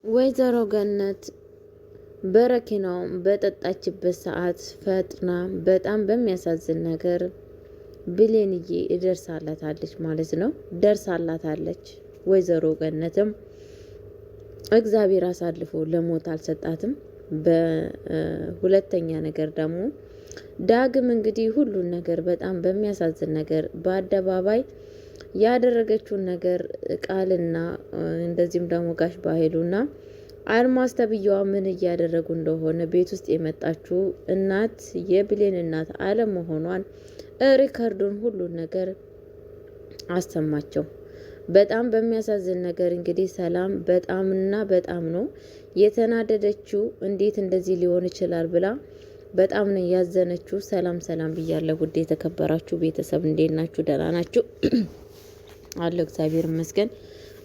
ወይዘሮ ገነት በረኪናውን በጠጣችበት ሰዓት ፈጥና በጣም በሚያሳዝን ነገር ብሌንዬ እደርሳላታለች ማለት ነው። ደርሳላታለች። ወይዘሮ ገነትም እግዚአብሔር አሳልፎ ለሞት አልሰጣትም። በሁለተኛ ነገር ደግሞ ዳግም እንግዲህ ሁሉን ነገር በጣም በሚያሳዝን ነገር በአደባባይ ያደረገችውን ነገር ቃልና እንደዚህም ደግሞ ጋሽ ባህሉና አልማዝ ተብዬዋ ምን እያደረጉ እንደሆነ ቤት ውስጥ የመጣችው እናት የብሌን እናት አለመሆኗን ሪከርዱን ሁሉን ነገር አሰማቸው። በጣም በሚያሳዝን ነገር እንግዲህ ሰላም በጣምና በጣም ነው የተናደደችው። እንዴት እንደዚህ ሊሆን ይችላል ብላ በጣም ነው ያዘነችው። ሰላም ሰላም ብያለሁ ውድ የተከበራችሁ ቤተሰብ፣ እንዴት ናችሁ? ደህና ናችሁ? አለሁ እግዚአብሔር ይመስገን።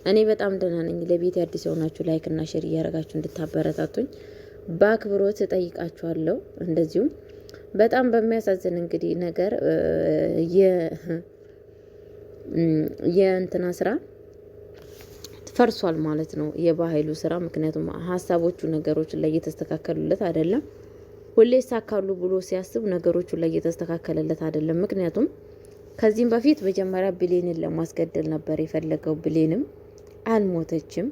እኔ በጣም ደህና ነኝ። ለቤት አዲስ የሆናችሁ ላይክ እና ሼር እያደረጋችሁ እንድታበረታቱኝ በአክብሮት እጠይቃችኋለሁ። እንደዚሁም በጣም በሚያሳዝን እንግዲህ ነገር የእንትና ስራ ፈርሷል ማለት ነው፣ የባህሉ ስራ። ምክንያቱም ሀሳቦቹ ነገሮች ላይ እየተስተካከሉለት አይደለም። ሁሌ ይሳካሉ ብሎ ሲያስብ ነገሮቹ ላይ እየተስተካከለለት አይደለም። ምክንያቱም ከዚህም በፊት መጀመሪያ ብሌንን ለማስገደል ነበር የፈለገው። ብሌንም አልሞተችም።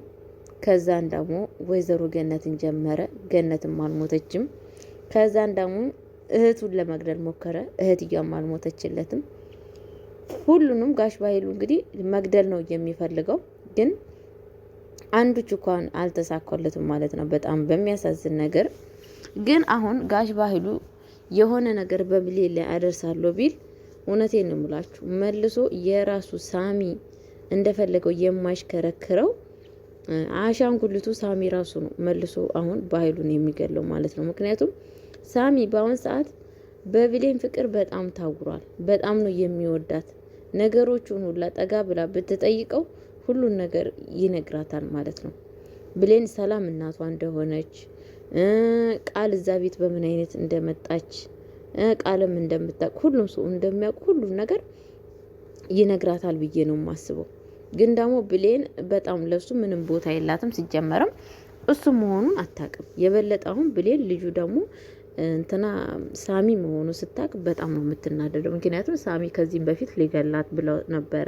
ከዛን ደግሞ ወይዘሮ ገነትን ጀመረ። ገነትም አልሞተችም። ከዛን ደግሞ እህቱን ለመግደል ሞከረ። እህትያም አልሞተችለትም። ሁሉንም ጋሽ ባህሉ እንግዲህ መግደል ነው የሚፈልገው፣ ግን አንዱ እንኳን አልተሳካለትም ማለት ነው። በጣም በሚያሳዝን ነገር ግን አሁን ጋሽ ባህሉ የሆነ ነገር በብሌን ላይ አደርሳለሁ ቢል እውነቴን ነው የምላችሁ መልሶ የራሱ ሳሚ እንደፈለገው የማይሽከረክረው አሻንጉልቱ ሳሚ ራሱ ነው መልሶ አሁን ባህሉን የሚገለው ማለት ነው። ምክንያቱም ሳሚ በአሁን ሰዓት በብሌን ፍቅር በጣም ታውሯል። በጣም ነው የሚወዳት። ነገሮቹን ሁላ ጠጋ ብላ ብትጠይቀው ሁሉን ነገር ይነግራታል ማለት ነው። ብሌን ሰላም እናቷ እንደሆነች ቃል እዛ ቤት በምን አይነት እንደመጣች ቃልም እንደምታውቅ ሁሉም ሰው እንደሚያውቅ ሁሉም ነገር ይነግራታል ብዬ ነው የማስበው። ግን ደግሞ ብሌን በጣም ለሱ ምንም ቦታ የላትም። ሲጀመርም እሱ መሆኑን አታውቅም። የበለጠ አሁን ብሌን ልጁ ደግሞ እንትና ሳሚ መሆኑ ስታውቅ በጣም ነው የምትናደደው። ምክንያቱም ሳሚ ከዚህም በፊት ሊገላት ብለው ነበረ።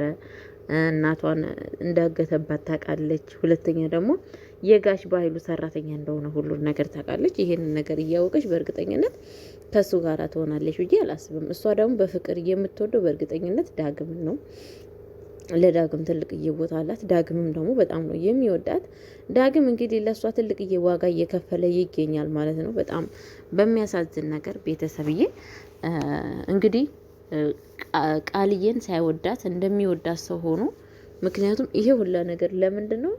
እናቷን እንዳገተባት ታውቃለች። ሁለተኛ ደግሞ የጋሽ ባህሉ ሰራተኛ እንደሆነ ሁሉን ነገር ታውቃለች። ይሄንን ነገር እያወቀች በእርግጠኝነት ከሱ ጋር ትሆናለች ብዬ አላስብም። እሷ ደግሞ በፍቅር የምትወደው በእርግጠኝነት ዳግም ነው። ለዳግም ትልቅዬ ቦታ አላት። ዳግምም ደግሞ በጣም ነው የሚወዳት። ዳግም እንግዲህ ለእሷ ትልቅዬ ዋጋ እየከፈለ ይገኛል ማለት ነው። በጣም በሚያሳዝን ነገር ቤተሰብዬ እንግዲህ ቃልዬን ሳይወዳት እንደሚወዳት ሰው ሆኖ ምክንያቱም ይሄ ሁላ ነገር ለምንድን ነው?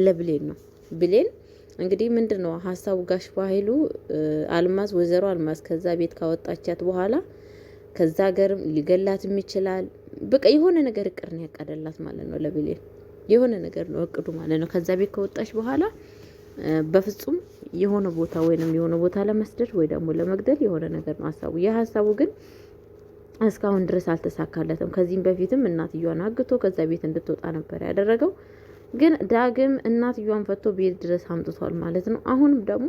ለብሌን ነው። ብሌን እንግዲህ ምንድን ነው ሀሳቡ ጋሽ ባህሉ አልማዝ ወይዘሮ አልማዝ ከዛ ቤት ካወጣቻት በኋላ ከዛ ሀገርም ሊገላትም ይችላል። በቃ የሆነ ነገር እቅድ ነው ያቀደላት ማለት ነው። ለብሌን የሆነ ነገር ነው እቅዱ ማለት ነው። ከዛ ቤት ከወጣች በኋላ በፍጹም የሆነ ቦታ ወይንም የሆነ ቦታ ለመስደድ ወይ ደግሞ ለመግደል የሆነ ነገር ነው ሀሳቡ። የሀሳቡ ግን እስካሁን ድረስ አልተሳካለትም። ከዚህም በፊትም እናትየዋን አግቶ ከዛ ቤት እንድትወጣ ነበር ያደረገው። ግን ዳግም እናትየዋን ፈቶ ቤት ድረስ አምጥቷል ማለት ነው። አሁንም ደግሞ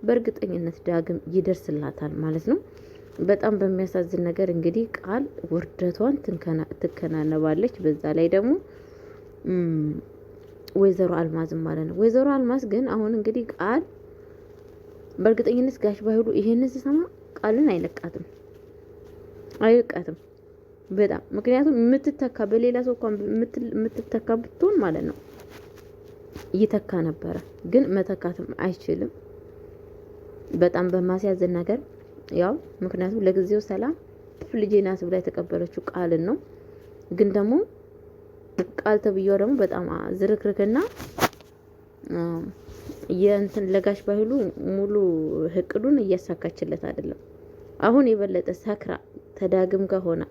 በእርግጠኝነት ዳግም ይደርስላታል ማለት ነው። በጣም በሚያሳዝን ነገር እንግዲህ ቃል ውርደቷን ትከናነባለች። በዛ ላይ ደግሞ ወይዘሮ አልማዝም ማለት ነው። ወይዘሮ አልማዝ ግን አሁን እንግዲህ ቃል በእርግጠኝነት ጋሽ ባህሉ ይሄንን ሲሰማ ቃልን አይለቃትም በጣም ምክንያቱም የምትተካ በሌላ ሰው እንኳን የምትተካ ብትሆን ማለት ነው ይተካ ነበረ። ግን መተካትም አይችልም። በጣም በማስያዝን ነገር ያው ምክንያቱም ለጊዜው ሰላም ልጄ ናት ብላ የተቀበለችው ቃልን ነው። ግን ደግሞ ቃል ተብዬው ደግሞ በጣም ዝርክርክና የእንትን ለጋሽ ባህሉ ሙሉ እቅዱን እያሳካችለት አይደለም። አሁን የበለጠ ሰክራ ተዳግም ጋር ሆና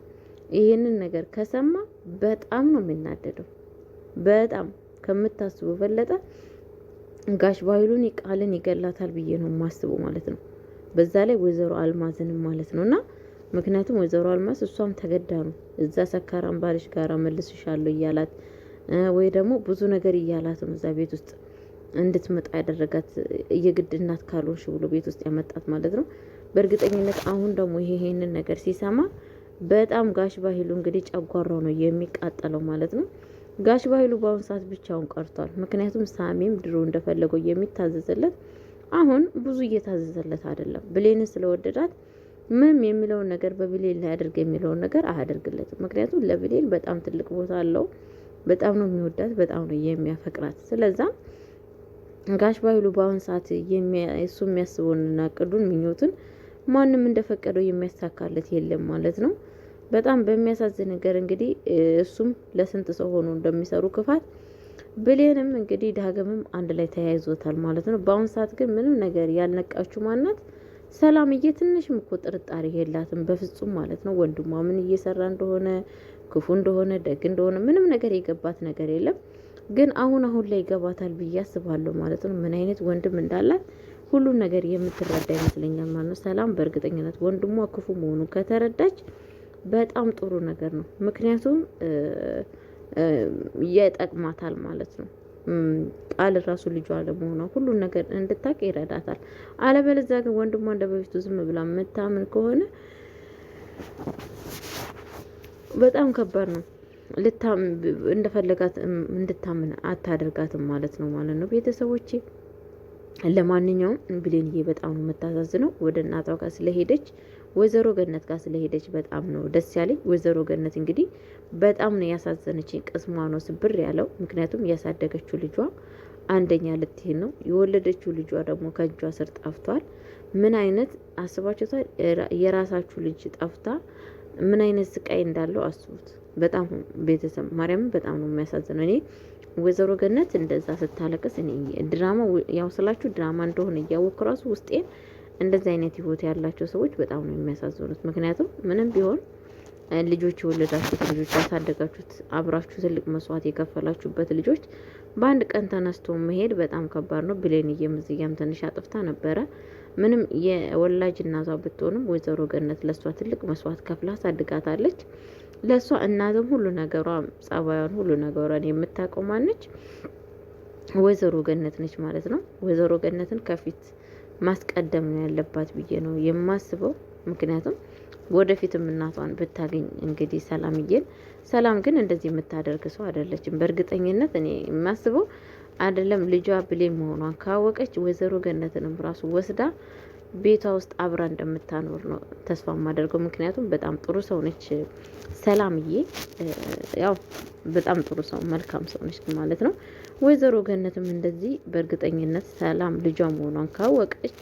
ይሄንን ነገር ከሰማ በጣም ነው የሚናደደው። በጣም ከምታስቡ በለጠ ጋሽ ባህሉን ቃልን ይገላታል ብዬ ነው የማስበው ማለት ነው። በዛ ላይ ወይዘሮ አልማዝንም ማለት ነውና ምክንያቱም ወይዘሮ አልማዝ እሷም ተገዳ ነው እዛ ሰካራም ባልሽ ጋራ መልስሻለሁ እያላት ወይ ደግሞ ብዙ ነገር እያላት ነው እዛ ቤት ውስጥ እንድትመጣ ያደረጋት የግድ እናት ካልሆንሽ ብሎ ቤት ውስጥ ያመጣት ማለት ነው። በእርግጠኝነት አሁን ደግሞ ይሄንን ነገር ሲሰማ በጣም ጋሽ ባህሉ እንግዲህ ጨጓራው ነው የሚቃጠለው ማለት ነው። ጋሽ ባህሉ በአሁኑ ሰዓት ብቻውን ቀርቷል። ምክንያቱም ሳሚም ድሮ እንደፈለገው የሚታዘዝለት አሁን ብዙ እየታዘዘለት አይደለም። ብሌንን ስለወደዳት ምንም የሚለውን ነገር በብሌን ላይ አድርግ የሚለውን ነገር አያደርግለትም። ምክንያቱም ለብሌን በጣም ትልቅ ቦታ አለው። በጣም ነው የሚወዳት፣ በጣም ነው የሚያፈቅራት። ስለዛ ጋሽ ባህሉ በአሁን ሰዓት እሱ የሚያስበውንና እቅዱን ምኞቱን ማንም እንደፈቀደው የሚያሳካለት የለም ማለት ነው። በጣም በሚያሳዝን ነገር እንግዲህ እሱም ለስንት ሰው ሆኖ እንደሚሰሩ ክፋት ብሌንም እንግዲህ ዳግምም አንድ ላይ ተያይዞታል ማለት ነው። በአሁን ሰዓት ግን ምንም ነገር ያልነቃችሁ ማናት ሰላምዬ ትንሽም እኮ ጥርጣሬ የላትም በፍጹም ማለት ነው። ወንድሟ ምን እየሰራ እንደሆነ ክፉ እንደሆነ ደግ እንደሆነ ምንም ነገር የገባት ነገር የለም። ግን አሁን ላይ ይገባታል ብዬ አስባለሁ ማለት ነው። ምን አይነት ወንድም እንዳላት ሁሉን ነገር የምትረዳ ይመስለኛል ማለት ነው። ሰላም በእርግጠኝነት ወንድሟ ክፉ መሆኑን ከተረዳች በጣም ጥሩ ነገር ነው። ምክንያቱም ይጠቅማታል ማለት ነው። ቃል ራሱ ልጇ ለመሆኗ ሁሉን ነገር እንድታቅ ይረዳታል። አለበለዚያ ግን ወንድሟ እንደ በፊቱ ዝም ብላ የምታምን ከሆነ በጣም ከባድ ነው። እንደፈለጋት እንድታምን አታደርጋትም ማለት ነው ቤተሰቦቼ። ለማንኛውም ብሌንዬ በጣም ነው የምታሳዝነው። ወደ እናቷ ጋር ስለሄደች ወይዘሮ ገነት ጋር ስለሄደች በጣም ነው ደስ ያለኝ። ወይዘሮ ገነት እንግዲህ በጣም ነው ያሳዘነችኝ። ቅስሟ ነው ስብር ያለው። ምክንያቱም ያሳደገችው ልጇ አንደኛ ልትሄድ ነው። የወለደችው ልጇ ደግሞ ከእጇ ስር ጠፍቷል። ምን አይነት አስባችሁታል? የራሳችሁ ልጅ ጠፍታ ምን አይነት ስቃይ እንዳለው አስቡት። በጣም ቤተሰብ ማርያምን በጣም ነው የሚያሳዝነው። እኔ ወይዘሮ ገነት እንደዛ ስታለቅስ እኔ ድራማ ያው ስላችሁ ድራማ እንደሆነ እያወቅኩ ራሱ ውስጤን እንደዚህ አይነት ህይወት ያላቸው ሰዎች በጣም ነው የሚያሳዝኑት። ምክንያቱም ምንም ቢሆን ልጆች የወለዳችሁት ልጆች ያሳደጋችሁት አብራችሁ ትልቅ መስዋዕት የከፈላችሁበት ልጆች በአንድ ቀን ተነስቶ መሄድ በጣም ከባድ ነው። ብሌንዬም እዚያም ትንሽ አጥፍታ ነበረ። ምንም የወላጅ እናቷ ብትሆንም ወይዘሮ ገነት ለሷ ትልቅ መስዋዕት ከፍላ አሳድጋታለች። ለሷ እናትም ሁሉ ነገሯ ጸባዩን ሁሉ ነገሯን የምታውቀው ማነች? ወይዘሮ ገነት ነች ማለት ነው። ወይዘሮ ገነትን ከፊት ማስቀደም ነው ያለባት ብዬ ነው የማስበው። ምክንያቱም ወደፊትም እናቷን ብታገኝ እንግዲህ ሰላምዬን፣ ሰላም ግን እንደዚህ የምታደርግ ሰው አይደለችም። በእርግጠኝነት እኔ የማስበው አይደለም ልጇ ብሌን መሆኗን ካወቀች ወይዘሮ ገነትንም ራሱ ወስዳ ቤቷ ውስጥ አብራ እንደምታኖር ነው ተስፋ የማደርገው። ምክንያቱም በጣም ጥሩ ሰው ነች ሰላምዬ። ያው በጣም ጥሩ ሰው መልካም ሰው ነች ማለት ነው። ወይዘሮ ገነትም እንደዚህ በእርግጠኝነት ሰላም ልጇ መሆኗን ካወቀች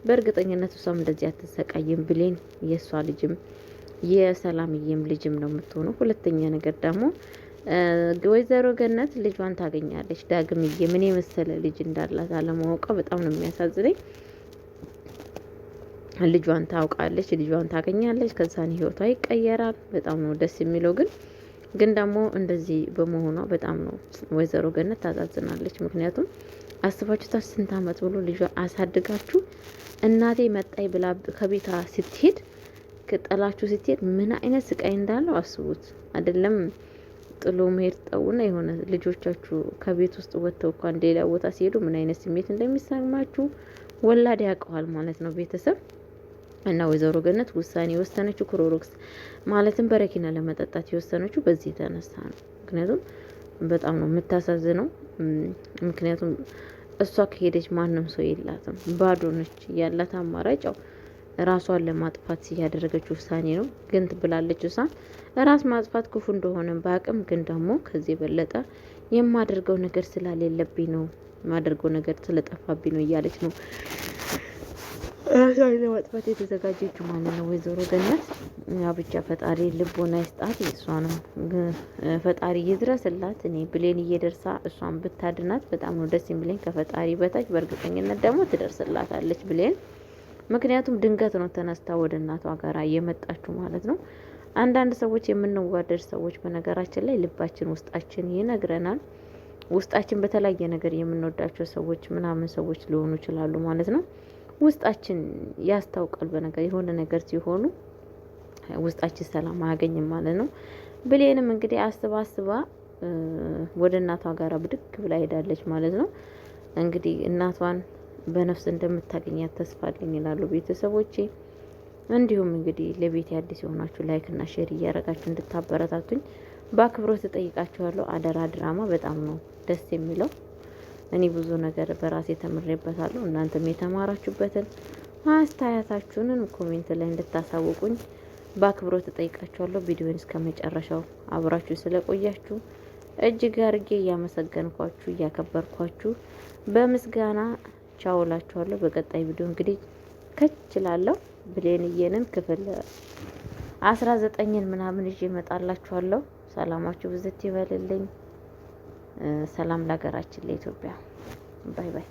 በእርግጠኝነት እሷም እንደዚህ አትሰቃይም። ብሌን የእሷ ልጅም የሰላምዬም ልጅም ነው የምትሆነው። ሁለተኛ ነገር ደግሞ ወይዘሮ ገነት ልጇን ታገኛለች። ዳግምዬ ምን የመሰለ ልጅ እንዳላት አለማወቋ በጣም ነው የሚያሳዝነኝ። ልጇን ታውቃለች፣ ልጇን ታገኛለች። ከዛን ህይወቷ ይቀየራል። በጣም ነው ደስ የሚለው። ግን ደግሞ እንደዚህ በመሆኗ በጣም ነው ወይዘሮ ገነት ታዛዝናለች። ምክንያቱም አስባችሁታ ስንት አመት ብሎ ልጇ አሳድጋችሁ እናቴ መጣይ ብላ ከቤታ ስትሄድ ከጠላችሁ ስትሄድ ምን አይነት ስቃይ እንዳለው አስቡት። አይደለም ጥሎ መሄድ ጠውና የሆነ ልጆቻችሁ ከቤት ውስጥ ወጥተው እንኳን ሌላ ቦታ ሲሄዱ ምን አይነት ስሜት እንደሚሰማችሁ ወላድ ያውቀዋል ማለት ነው ቤተሰብ። እና ወይዘሮ ገነት ውሳኔ የወሰነችው ክሎሮክስ ማለትም በረኪና ለመጠጣት የወሰነችው በዚህ የተነሳ ነው። ምክንያቱም በጣም ነው የምታሳዝነው። ምክንያቱም እሷ ከሄደች ማንም ሰው የላትም፣ ባዶ ነች። ያላት አማራጭ ራሷን ለማጥፋት ያደረገችው ውሳኔ ነው። ግን ትብላለች እሷ ራስ ማጥፋት ክፉ እንደሆነ በአቅም ግን ደግሞ ከዚህ የበለጠ የማደርገው ነገር ስላሌለብኝ ነው፣ የማደርገው ነገር ስለጠፋብኝ ነው እያለች ነው ራሷን ለማጥፋት የተዘጋጀችው ማለት ነው ወይዘሮ ገነት። ያ ብቻ ፈጣሪ ልቦና ይስጣት፣ እሷንም ፈጣሪ ይድረስላት። እኔ ብሌን እየደርሳ እሷን ብታድናት በጣም ነው ደስ የሚለኝ ከፈጣሪ በታች። በእርግጠኝነት ደግሞ ትደርስላታለች ብሌን። ምክንያቱም ድንገት ነው ተነስታ ወደ እናቷ ጋር እየመጣችሁ ማለት ነው። አንዳንድ ሰዎች የምንዋደድ ሰዎች በነገራችን ላይ ልባችን ውስጣችን ይነግረናል። ውስጣችን በተለያየ ነገር የምንወዳቸው ሰዎች ምናምን ሰዎች ሊሆኑ ይችላሉ ማለት ነው። ውስጣችን ያስታውቃል። በነገር የሆነ ነገር ሲሆኑ ውስጣችን ሰላም አያገኝም ማለት ነው። ብሌንም እንግዲህ አስባ ወደ እናቷ ጋር ብድግ ብላ ሄዳለች ማለት ነው። እንግዲህ እናቷን በነፍስ እንደምታገኛት ተስፋ አለኝ ይላሉ ቤተሰቦቼ። እንዲሁም እንግዲህ ለቤት አዲስ የሆናችሁ ላይክ እና ሼር እያደረጋችሁ እንድታበረታቱኝ በአክብሮት እጠይቃችኋለሁ። አደራ ድራማ በጣም ነው ደስ የሚለው። እኔ ብዙ ነገር በራሴ ተምሬበታለሁ። እናንተም የተማራችሁበትን አስተያየታችሁንን ኮሜንት ላይ እንድታሳውቁኝ በአክብሮት እጠይቃችኋለሁ። ቪዲዮን እስከ መጨረሻው አብራችሁ ስለቆያችሁ እጅግ አርጌ እያመሰገንኳችሁ እያከበርኳችሁ በምስጋና ቻውላችኋለሁ። በቀጣይ ቪዲዮ እንግዲህ ከችላለሁ ብሌንዬንን ክፍል 19ን ምናምን ይዤ እመጣላችኋለሁ። ሰላማችሁ ብዝት ይበልልኝ። ሰላም ለሀገራችን ለኢትዮጵያ። ባይ ባይ።